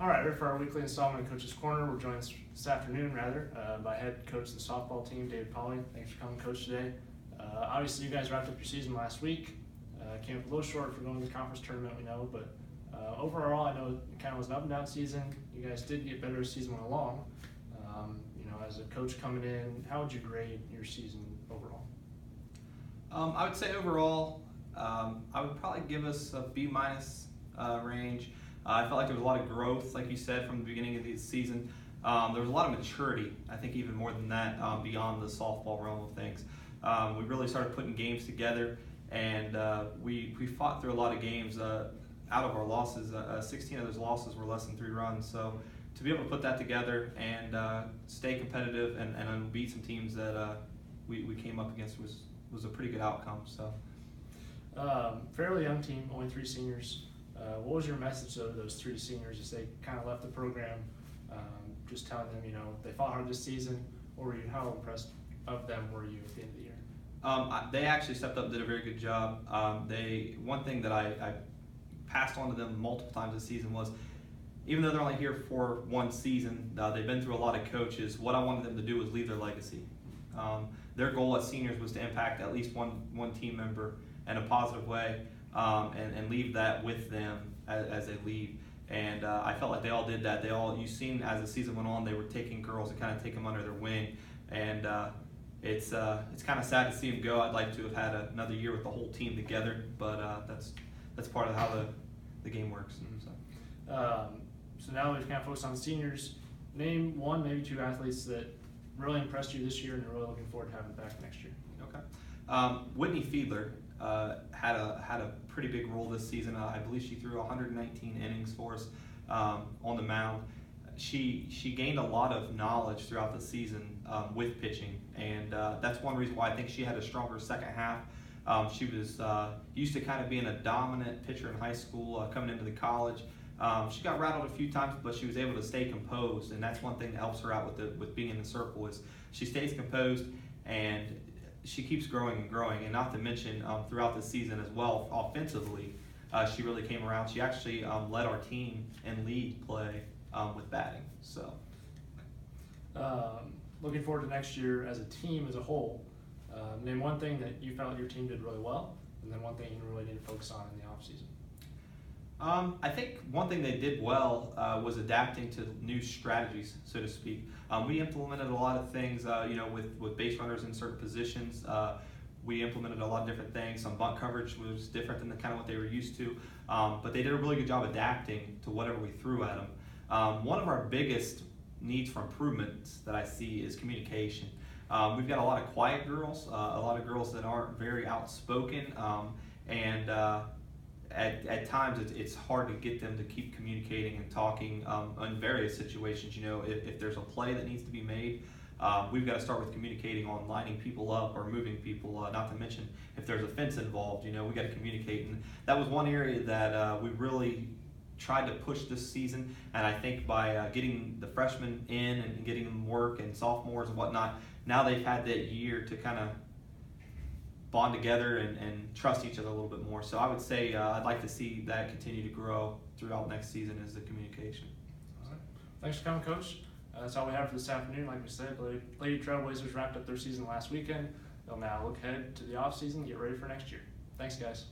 All right, ready for our weekly installment of Coach's Corner. We're joined this afternoon, by head coach of the softball team, David Polly. Thanks for coming, Coach, today. Obviously, you guys wrapped up your season last week. Came up a little short for going to the conference tournament, we know, but overall, I know it kind of was an up and down season. You guys did get better as the season went along. As a coach coming in, how would you grade your season overall? I would say overall, I would probably give us a B- range. I felt like there was a lot of growth, like you said, from the beginning of the season. There was a lot of maturity, I think even more than that, beyond the softball realm of things. We really started putting games together, and we fought through a lot of games. Out of our losses, 16 of those losses were less than 3 runs. So to be able to put that together and stay competitive and beat some teams that we came up against was a pretty good outcome. So Fairly young team, only 3 seniors. What was your message to those 3 seniors as they kind of left the program? Just telling them, they fought hard this season. How impressed of them were you at the end of the year? They actually stepped up and did a very good job. One thing that I passed on to them multiple times this season was, even though they're only here for 1 season, they've been through a lot of coaches. What I wanted them to do was leave their legacy. Their goal as seniors was to impact at least one team member in a positive way, and leave that with them as they leave. And I felt like they all did that. You've seen as the season went on, they were taking girls and kind of take them under their wing. And it's kind of sad to see them go. I'd like to have had another year with the whole team together, but that's part of how the game works. So now we've kind of focused on the seniors. Name 1, maybe 2 athletes that really impressed you this year and you're really looking forward to having back next year. Okay. Whitney Fiedler had a pretty big role this season. I believe she threw 119 innings for us on the mound. She gained a lot of knowledge throughout the season with pitching, and that's one reason why I think she had a stronger second half. She was used to kind of being a dominant pitcher in high school, coming into the college. She got rattled a few times, but she was able to stay composed, and that's one thing that helps her out with being in the circle is she stays composed and she keeps growing and growing. And not to mention throughout the season as well, offensively, she really came around. She actually led our team in league play with batting. So, looking forward to next year as a team as a whole. Name 1 thing that you felt your team did really well, and then 1 thing you really need to focus on in the off season. I think one thing they did well was adapting to new strategies, so to speak. We implemented a lot of things, with base runners in certain positions. We implemented a lot of different things. Some bunt coverage was different than what they were used to, but they did a really good job adapting to whatever we threw at them. One of our biggest needs for improvements that I see is communication. We've got a lot of quiet girls, a lot of girls that aren't very outspoken, and at times it's hard to get them to keep communicating and talking in various situations. If there's a play that needs to be made, we've got to start with communicating on lining people up or moving people, not to mention if there's a fence involved, we got to communicate. And that was one area that we really tried to push this season, and I think by getting the freshmen in and getting them work and sophomores and whatnot, now they've had that year to kind of bond together and trust each other a little bit more. So I would say I'd like to see that continue to grow throughout next season is the communication. All right. Thanks for coming, Coach. That's all we have for this afternoon. Like we said, Lady Trailblazers wrapped up their season last weekend. They'll now look ahead to the off season and get ready for next year. Thanks, guys.